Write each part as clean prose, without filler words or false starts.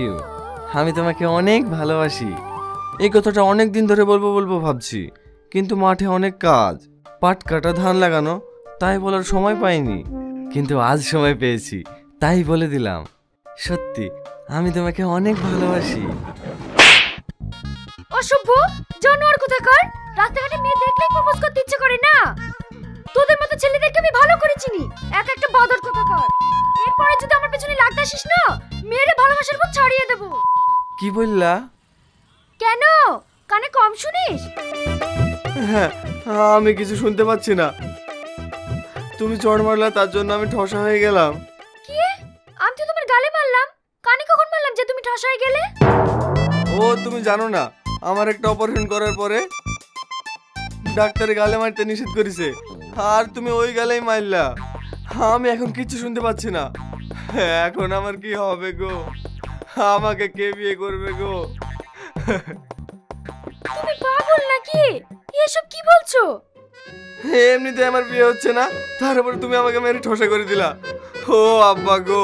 You. আমি তোমাকে অনেক ভালোবাসি। এই কথাটা অনেক দিন ধরে বলবো বলবো ভাবছি, কিন্তু মাঠে অনেক কাজ, পাট কাটা, ধান লাগানো, তাই বলার সময় পাইনি। কিন্তু আজ সময় পেয়েছি, তাই বলে দিলাম। সত্যি আমি তোমাকে অনেক ভালোবাসি। অসভ্য জানোয়ার কোথাকার! রাস্তাঘাটে মেয়ে দেখলেই প্রপোজ করতে ইচ্ছে করে না। তোদের মতো ছেলেদেরকে আমি ভালো করে চিনি, এক একটা বাদর কোথাকার। এরপরে যদি আমার পেছনে লাগতে আসিস না, মেয়েরে ভালোবাসার পর ছাড়িয়ে দেব। কি বললা? কেন কানে কম শুনিস? হ্যাঁ, আমি কিছু শুনতে পাচ্ছি না। তুমি চড় মারলা, তার জন্য আমি ঠসা হয়ে গেলাম। কি? আমি তো তোমার গালে মারলাম, কানে কখন মারলাম যে তুমি ঠাস হয়ে গেলে? ও তুমি জানো না, আমার একটা অপারেশন করার পরে ডাক্তারে গালে মারতে নিষেধ করেছে, আর তুমি ওই গালেই মারলা। আমি এখন কিচ্ছু শুনতে পাচ্ছি না। এখন আমার কি হবে গো? আমাকে কে বিয়ে করবে গো? তুমি পাগল নাকি? এসব কি বলছো? এমনিতে আমার বিয়ে হচ্ছে না, তার উপরে তুমি আমাকে মেরে ঠসা করে দিলা। ও আব্বা গো,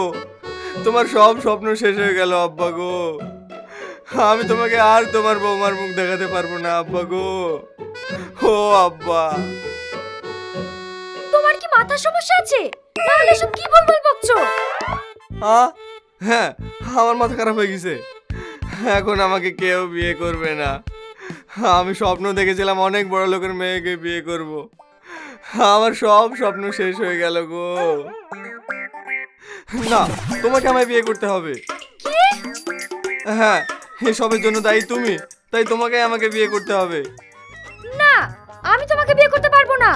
তোমার সব স্বপ্ন শেষ হয়ে গেল আব্বা গো। আমি তোমাকে আর তোমার বৌমার মুখ দেখাতে পারবো না আব্বা গো। ও আব্বা। তোমার কি মাথার সমস্যা আছে? তাহলে সব কি বলবল বকছো? হ্যাঁ, আমার মাথা খারাপ হয়ে গেছে। এখন আমাকে কেউ বিয়ে করবে না। আমি স্বপ্ন দেখেছিলাম অনেক বড় লোকের মেয়েকে বিয়ে করব। আমার সব স্বপ্ন শেষ হয়ে গেল গো। না, তোমাকে আমায় বিয়ে করতে হবে। কি? হ্যাঁ, এসবের জন্য দায়ী তুমি, তাই তোমাকে আমাকে বিয়ে করতে হবে। না, আমি তোমাকে বিয়ে করতে পারবো না।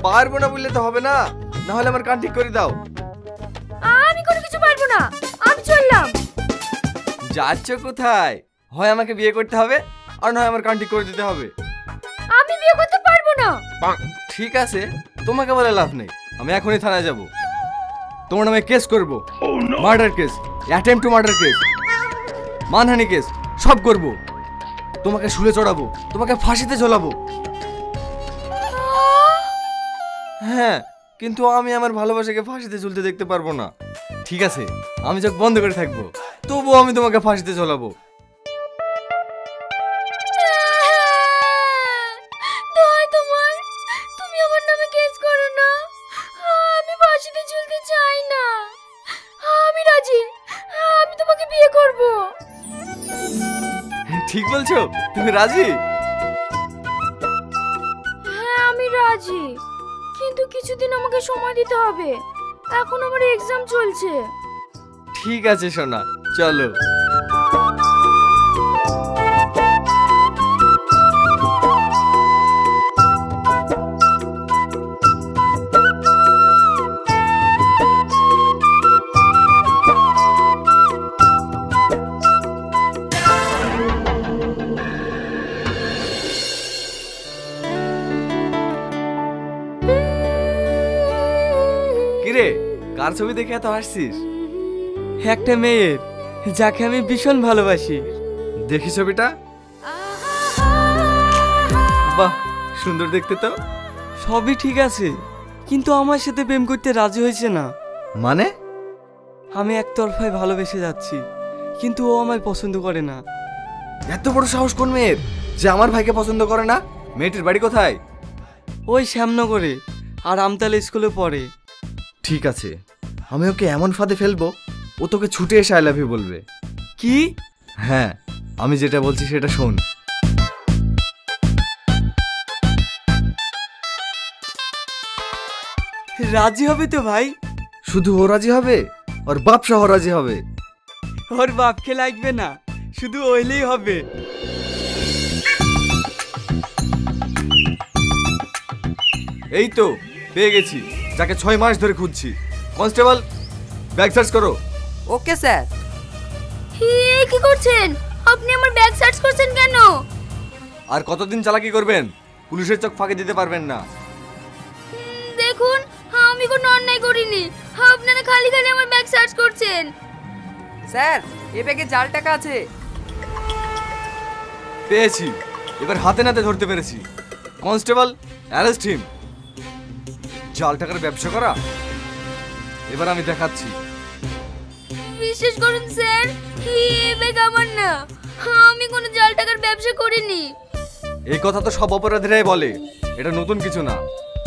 পারবো না বললে তো হবে না, না হলে আমার কান ঠিক করে দাও। আমি কোনো কিছু পারবো না, আমি চললাম। যাচ্ছ কোথায়? হয় আমাকে বিয়ে করতে হবে, আর নয় আমার কান ঠিক করে দিতে হবে। আমি বিয়ে করতে পারবো না। ঠিক আছে, তোমাকে বলে লাভ নেই। আমি এখনই থানায় যাব, তোমার নামে কেস করব। Murder case, attempt to murder case, মানহানি কেস, সব করব। তোমাকে শুলে চড়াবো, তোমাকে ফাঁসিতে ঝোলাবো। হ্যাঁ, কিন্তু আমি আমার ভালোবাসাকে ফাঁসিতে ঝুলতে দেখতে পারবো না। ঠিক আছে, আমি চোখ বন্ধ করে থাকবো, তবুও আমি তোমাকে ফাঁসিতে ঝোলাবো। তুমি আমার নামে কেস করো না, আমি ফাঁসিতে ঝুলতে চাই না। আমি রাজি, আমি তোমাকে বিয়ে করব। ঠিক বলছো? তুমি রাজি? হ্যাঁ আমি রাজি, কিন্তু কিছুদিন আমাকে সময় দিতে হবে। এখন আমার এক্সাম চলছে। ঠিক আছে সোনা, চলো। কিরে, কার ছবি দেখে এত হাসছিস? একটা মেয়ের, যাকে আমি ভীষণ ভালোবাসি। দেখি ছবিটা। বাহ, সুন্দর দেখতে তো। সবই ঠিক আছে, কিন্তু আমার সাথে প্রেম করতে রাজি হয়েছে না। মানে? আমি একতরফায় ভালোবেসে যাচ্ছি, কিন্তু ও আমায় পছন্দ করে না। এত বড় সাহস কোন মেয়ের যে আমার ভাইকে পছন্দ করে না? মেয়েটির বাড়ি কোথায়? ওই শ্যামনগরে, আর আমতলা স্কুলে পড়ে। ঠিক আছে, আমি ওকে এমন ফাঁদে ফেলবো, ও তোকে ছুটে এসে আই লাভ ইউ বলবে। কি? হ্যাঁ, আমি যেটা বলছি সেটা শোন। রাজি হবে তো ভাই? শুধু ও রাজি হবে? ওর বাপ সহ রাজি হবে? ওর বাপকে লাগবে না, শুধু ওইলেই হবে। এই তো পেয়ে গেছি, যাকে 6 মাস ধরে খুঁজছি। কনস্টেবল, ব্যাগ সার্চ করো। Okay sir. কি করছেন আপনি? আমার ব্যাগ সার্চ করছেন কেন? আর কতদিন চালাকি করবেন? পুলিশের চোখ ফাঁকি দিতে পারবেন না। দেখুন, আমি কোনো অন্যায় করিনি, আপনারা খালি খালি আমার ব্যাগ সার্চ করছেন। স্যার, এ ব্যাগে জাল টাকা আছে। পেয়েছি, এবার হাতে নাতে ধরতে পেরেছি। Constable, arrest him. জাল টাকার ব্যবসা করা এবার আমি দেখাচ্ছি। বিশ্বাস করুন স্যার, এই ব্যাগ আমার না। আমি কোনো জাল টাকার ব্যবসা করিনি। এই কথা তো সব অপরাধীরাই বলে, এটা নতুন কিছু না।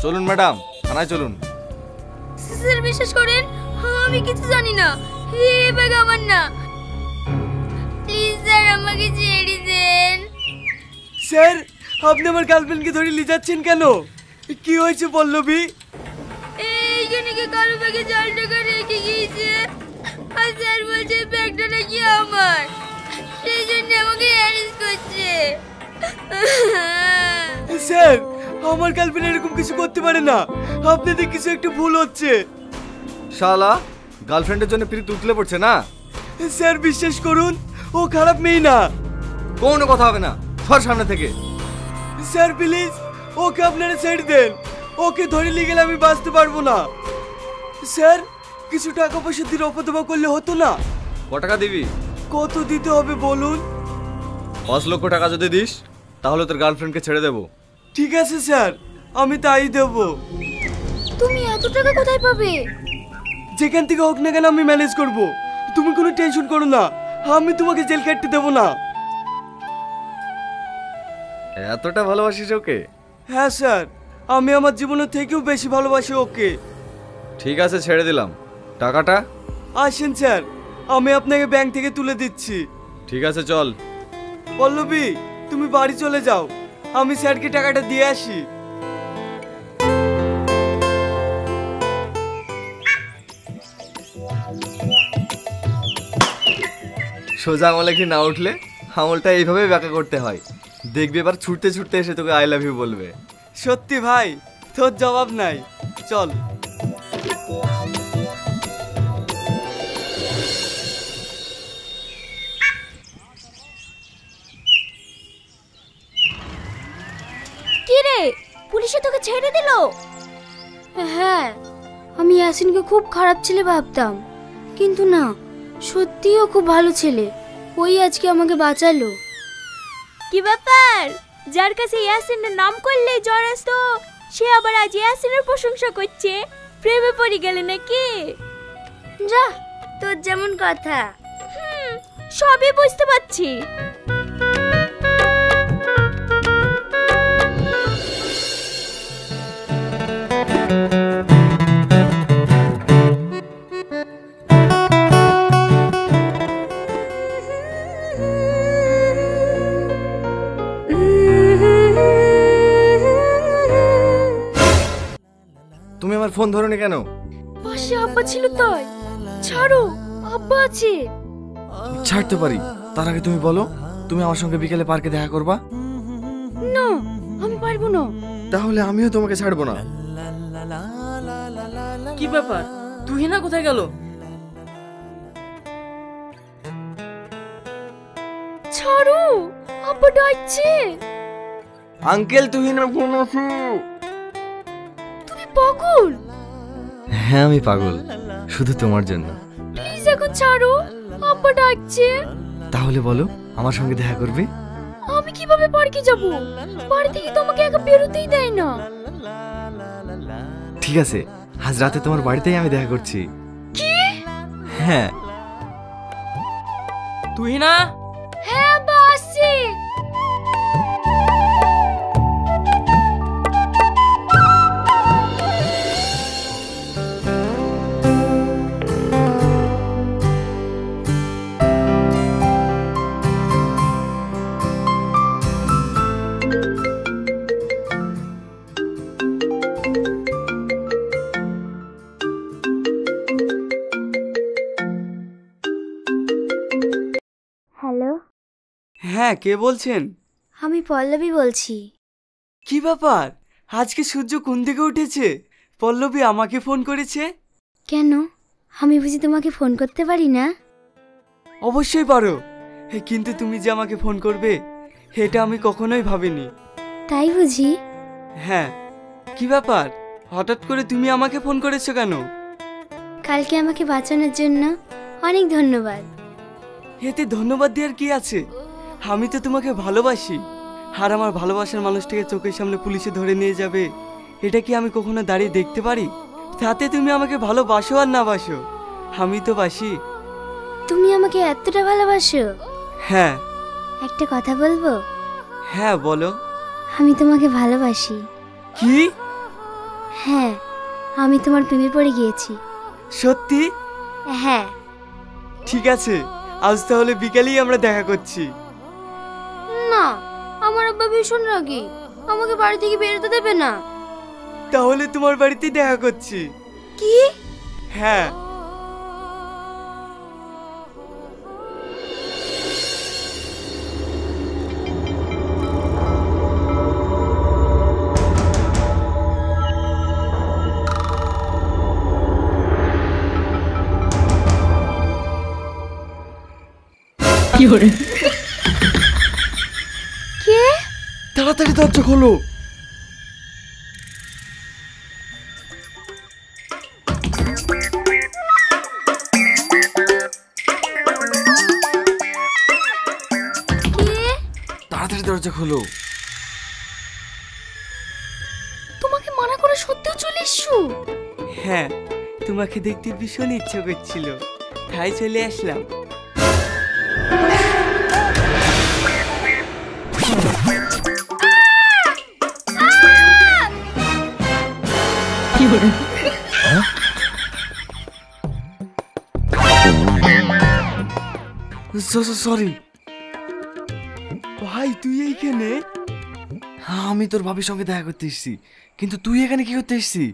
চলুন ম্যাডাম, থানায় চলুন। স্যার বিশ্বাস করেন, আমি কিছু জানি না। এই ব্যাগ আমার না। প্লিজ স্যার আমাকে ছেড়ে দেন। স্যার, আপনি আমার গার্লফ্রেন্ডকে ধরে নিয়ে যাচ্ছেন কেন? কি হয়েছে পল্লবী? এইখানে কি কালো ব্যাগে জাল টাকা রেখে গিয়েছে, আর স্যার বলছে ব্যাগটা নাকি আমার, সেই জন্য আমাকে অ্যারেস্ট করছে। স্যার, আমার গার্লফ্রেন্ড এরকম কিছু করতে পারে না। আপনাদের কিছু একটা ভুল হচ্ছে। শালা, গার্লফ্রেন্ডের জন্য প্রীত উতলে পড়ছে না? স্যার বিশ্বাস করুন, ও খারাপ মেয়ে না। কোনো কথা হবে না, সর সামনে থেকে। স্যার প্লিজ, ওকে আপনারা ছেড়ে দেন। ওকে ধরে নিয়ে গেলে আমি বাঁচতে পারবো না। স্যার, কিছু টাকা পয়সা দিয়ে রফাদফা করলে হতো না? ক টাকা দিবি? কত দিতে হবে বলুন? 5 লক্ষ টাকা যদি দিস তাহলে তোর গার্লফ্রেন্ডকে ছেড়ে দেবো। ঠিক আছে স্যার, আমি তাই দেব। তুমি এত টাকা কোথায় পাবে? যেখান থেকে হোক না কেন আমি ম্যানেজ করব। তুমি কোনো টেনশন করো না, আমি তোমাকে জেল কাটতে দেবো না। এতটা ভালোবাসিস ওকে? হ্যাঁ স্যার, আমি আমার জীবনের থেকেও বেশি ভালোবাসি ওকে। ঠিক আছে, ছেড়ে দিলাম। টাকাটা? আসেন স্যার, আমি আপনাকে ব্যাংক থেকে তুলে দিচ্ছি। ঠিক আছে, চল। পল্লবী, তুমি বাড়ি চলে যাও, আমি স্যারকে টাকাটা দিয়ে আসি। সোজা আমলে কি না উঠলে আমলটা এইভাবে ব্যাখ্যা করতে হয়। দেখবি এবার ছুটতে ছুটতে এসে তোকে আই লাভ ইউ বলবে। সত্যি ভাই, তোর জবাব নাই। চল। কি রে, পুলিশে তোকে ছেড়ে দিল? হ্যাঁ, আমি ইয়াসিনকে খুব খারাপ ছেলে ভাবতাম, কিন্তু না, সত্যিও খুব ভালো ছেলে। ওই আজকে আমাকে বাঁচালো। কি ব্যাপার, যার কাছে ইয়াসিনের নাম করলেই জ্বর আসতো, সে আবার আজ ইয়াসিনের প্রশংসা করছে? প্রেমে পড়ে গেলে নাকি? যা, তোর যেমন কথা। সবই বুঝতে পারছি। তুমি আমার ফোন ধরোনি কেন? পাশে আব্বা ছিল তাই। ছাড়ো, আব্বা আছে। ছাড়তে পারি, তার আগে তুমি বলো তুমি আমার সঙ্গে বিকেলে পার্কে দেখা করবা? না, আমি পারবো না। তাহলে আমিও তোমাকে ছাড়বো না। কি ব্যাপার, তুহিনা কোথায় গেল? ছাড়ো, আব্বা ডাকছে। আঙ্কেল তুহিনের ফোন আছে। তুমি পাগল? হ্যাঁ আমি পাগল, শুধু তোমার জন্য। প্লিজ এখন ছাড়ো, আব্বা ডাকছে। তাহলে বলো আমার সঙ্গে দেখা করবে? আমি কিভাবে পার্কে যাব? বাড়ি থেকে তোমাকে একা বেরোতেই দেয় না। ঠিক আছে, আজ রাতে তোমার বাড়িতেই আমি দেখা করছি। কি? হ্যাঁ। তুহিনা, হ্যাঁ আব্বা, আসছি। হ্যালো, হ্যাঁ, কে বলছেন? আমি পল্লবী বলছি। কি ব্যাপার, আজকে সূর্য কোন দিকে উঠেছে? পল্লবী আমাকে ফোন করেছে। কেন, আমি বুঝি তোমাকে ফোন করতে পারি না? অবশ্যই পারো, কিন্তু তুমি যে আমাকে ফোন করবে এটা আমি কখনোই ভাবিনি। তাই বুঝি? হ্যাঁ। কি ব্যাপার, হঠাৎ করে তুমি আমাকে ফোন করেছো কেন? কালকে আমাকে বাঁচানোর জন্য অনেক ধন্যবাদ। এতে ধন্যবাদ দেওয়ার কি আছে? আমি তো তোমাকে ভালোবাসি, আর আমার ভালোবাসার মানুষটাকে চোখের সামনে পুলিশে ধরে নিয়ে যাবে, এটা কি আমি কখনো দাঁড়িয়ে দেখতে পারি? তাতে তুমি আমাকে ভালোবাসো আর না বাসো, আমি তো বাসি। তুমি আমাকে এতটা ভালোবাসো? হ্যাঁ। একটা কথা বলবো? হ্যাঁ বলো। আমি তোমাকে ভালোবাসি। কি? হ্যাঁ, আমি তোমার প্রেমে পড়ে গিয়েছি। সত্যি? হ্যাঁ। ঠিক আছে, আজ তাহলে বিকালেই আমরা দেখা করছি। না, আমার আব্বা ভীষণ রাগী, আমাকে বাড়ি থেকে বেরোতে দেবে না। তাহলে তোমার বাড়িতেই দেখা করছি। কি? হ্যাঁ। কে? তাড়াতাড়ি দরজা খোলো। কে? তাড়াতাড়ি দরজা খোলো। তোমাকে মানা করে সত্যিও চলে এসছো? হ্যাঁ, তোমাকে দেখতে ভীষণ ইচ্ছা করছিল, তাই চলে আসলাম। সরি। ভাই তুই এইখানে? আমি তোর ভাবির সঙ্গে দেখা করতে এসেছি, কিন্তু তুই এখানে কি করতে এসেছি?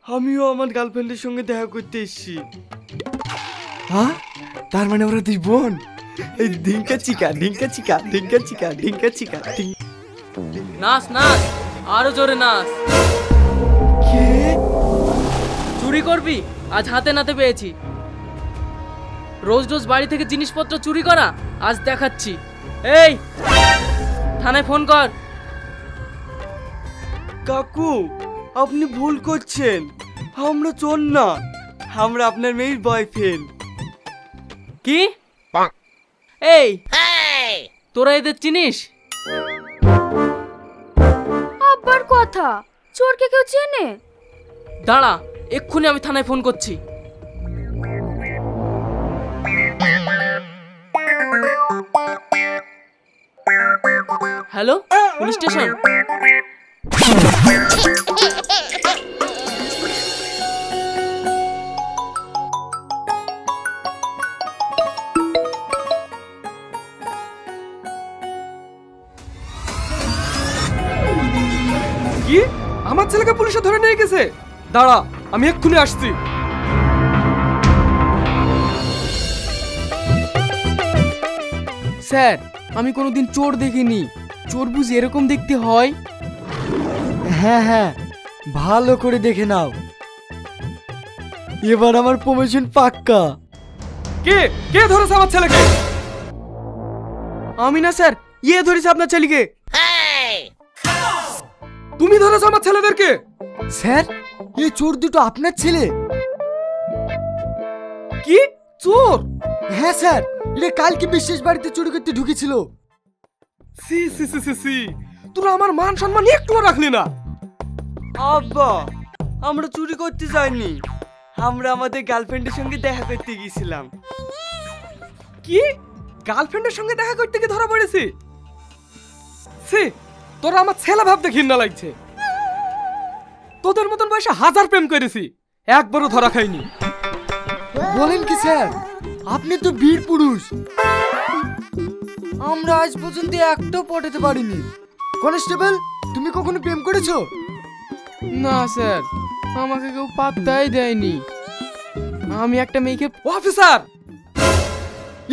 আমিও আমার গার্লফ্রেন্ডের সঙ্গে দেখা করতে এসেছি। হ্যাঁ, তার মানে ওরা দুই বোন। এই ঢিঙ্কা চিকা ঢিঙ্কা চিকা ঢিঙ্কা চিকা ঢিঙ্কা চিকা। নাচ নাচ, আরো জোরে নাচ। কে? চুরি করবি? আজ হাতে নাতে পেয়েছি। রোজ রোজ বাড়ি থেকে জিনিসপত্র চুরি করা আজ দেখাচ্ছি। এই, থানায় ফোন কর। কাকু, আপনি ভুল করছেন, আমরা চোর না, আমরা আপনার মেয়ের বয়ফ্রেন্ড। কি? এই, তোরা এদের চিনিস? আব্বার কথা, চোরকে কেউ চেনে? দাঁড়া, এক্ষুনি আমি থানায় ফোন করছি। Hello, police station. কি? আমার ছেলেকে পুলিশে ধরে নিয়ে গেছে? দাঁড়া, আমি এক্ষুনি আসছি। স্যার, আমি কোনোদিন চোর দেখিনি। চোর বুঝি এরকম দেখতে হয়? হ্যাঁ হ্যাঁ, ভালো করে দেখে নাও, এবার আমার প্রমোশন পাক্কা। কে কে ধরেছে আমার ছেলেকে? আমি না স্যার, ইয়ে ধরেছে আপনার ছেলেকে। তুমি ধরেছো আমার ছেলেদেরকে? স্যার, এই চোর দুটো আপনার ছেলে? কি চোর? হ্যাঁ স্যার, এটা কালকে বিশেষ বাড়িতে চুরি করতে ঢুকেছিল। সি সি সি সি সি, তোরা আমার মান সম্মান একটুও রাখলি না। আব্বা, আমরা চুরি করতে যাইনি, আমরা আমাদের গার্লফ্রেন্ডের সঙ্গে দেখা করতে গিয়েছিলাম। কি? গার্লফ্রেন্ডের সঙ্গে দেখা করতে কি ধরা পড়েছি? সি, তোরা আমার ছেলে ভাবতে ঘৃণা লাগছে। তোদের মতন বয়সে হাজার প্রেম করেছি, একবারও ধরা খাইনি। বলেন কি স্যার, আপনি তো বীর পুরুষ। আমরা আজ পর্যন্ত একটাও পটাতে পারিনি। কনস্টেবল, তুমি কখনো প্রেম করেছো? না স্যার, আমাকে কেউ পাত্তাই দেয়নি। আমি একটা মেয়েকে অফিসার,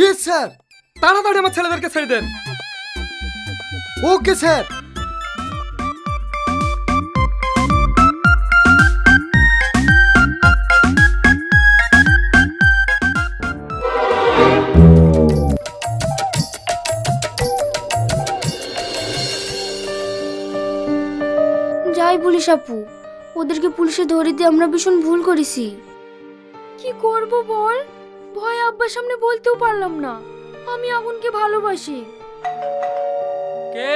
ইয়েস স্যার। তাড়াতাড়ি আমার ছেলেদেরকে ছেড়ে দেন। Okay sir. যাই পুলিশ আপু, ওদেরকে পুলিশে ধরে দিয়ে আমরা ভীষণ ভুল করেছি। কি করব বল, ভয় আব্বার সামনে বলতেও পারলাম না আমি আগুনকে ভালোবাসি। কে?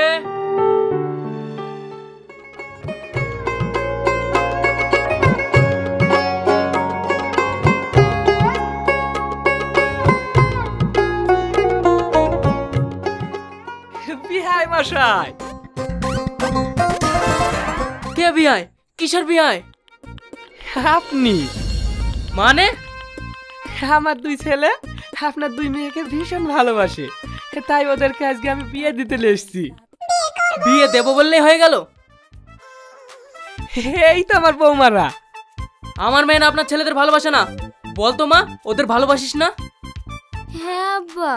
মশাই। কে বিয়ায়? কিসের বিয়ায়? আপনি মানে? আমার দুই ছেলে আপনার দুই মেয়েকে ভীষণ ভালোবাসে, তাই ওদেরকে আজকে আমি বিয়ে দিতে এসেছি। বিয়ে দেবো বললেই হয়ে গেল? এই তো আমার বৌমারা। আমার মেয়ে না আপনার ছেলেদের ভালোবাসে না? বলতো মা, ওদের ভালোবাসিস না? হ্যাঁ আব্বা,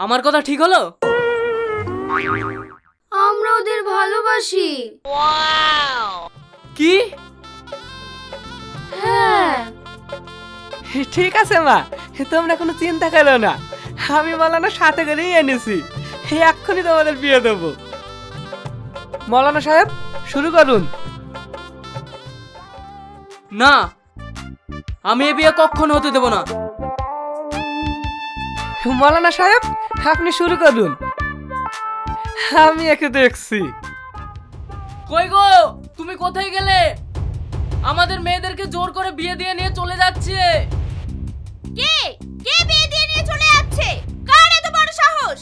আমার কথা ঠিক হলো? আমরা ওদের ভালোবাসি। কি? হ্যাঁ। ঠিক আছে মা, তোমরা কোনো চিন্তা করো না, আমি মৌলানা সাথে করেই এনেছি, এক্ষুনি তোমাদের বিয়ে দেবো। মৌলানা সাহেব শুরু করুন। না, আমি এ বিয়ে কখনো হতে দেব না। মৌলানা সাহেব আপনি শুরু করুন, আমি একে দেখছি। কই গো, তুমি কোথায় গেলে? আমাদের মেয়েদেরকে জোর করে বিয়ে দিয়ে নিয়ে চলে যাচ্ছে। কে কে বিয়ে দিয়ে নিয়ে চলে যাচ্ছে? কার এত বড় সাহস?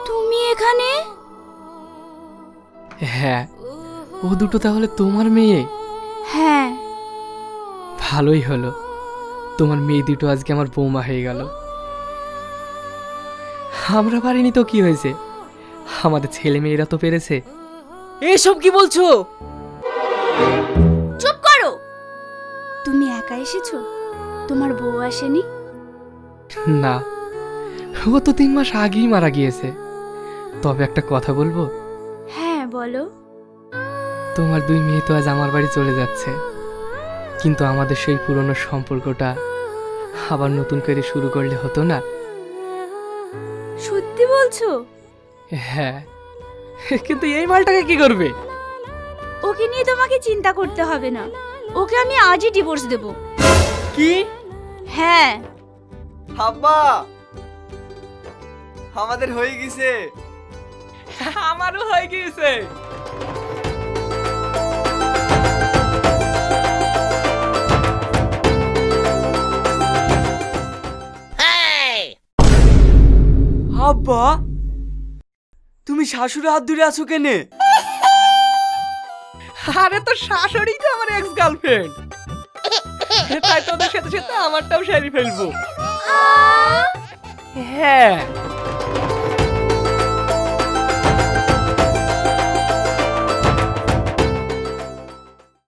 তুমি এখানে? হ্যাঁ, ও দুটো তাহলে তোমার মেয়ে? হ্যাঁ। ভালোই হলো, তোমার মেয়ে দুটো আজকে আমার বৌমা হয়ে গেল। আমরা পারিনি তো কি হয়েছে, আমাদের ছেলে মেয়েরা তো পেরেছে। এইসব কি বলছো? চুপ করো। তুমি একা এসেছো? তোমার বউ আসেনি? না, ও তো 3 মাস আগেই মারা গিয়েছে। তবে একটা কথা বলবো? হ্যাঁ বলো। তোমার দুই মেয়ে তো আজ আমার বাড়ি চলে যাচ্ছে, কিন্তু আমাদের সেই পুরনো সম্পর্কটা আবার নতুন করে শুরু করলে হতো না? সত্যি বলছো? হ্যাঁ, কিন্তু এই মালটাকে কি করবে? ওকে নিয়ে তোমাকে চিন্তা করতে হবে না, ওকে আমি আজই ডিভোর্স দেব। কি? হ্যাঁ। আব্বা, আমাদের হয়ে গেছে। আমারও হয়ে গিয়েছে। আব্বা, তুমি শাশুড়ি হাত ধরে আছো কেনে? আরে তো শাশুড়ি তো আমার এক্স গার্লফ্রেন্ড, তাই তোদের সাথে সাথে আমারটাও সারি ফেলবো। হ্যাঁ।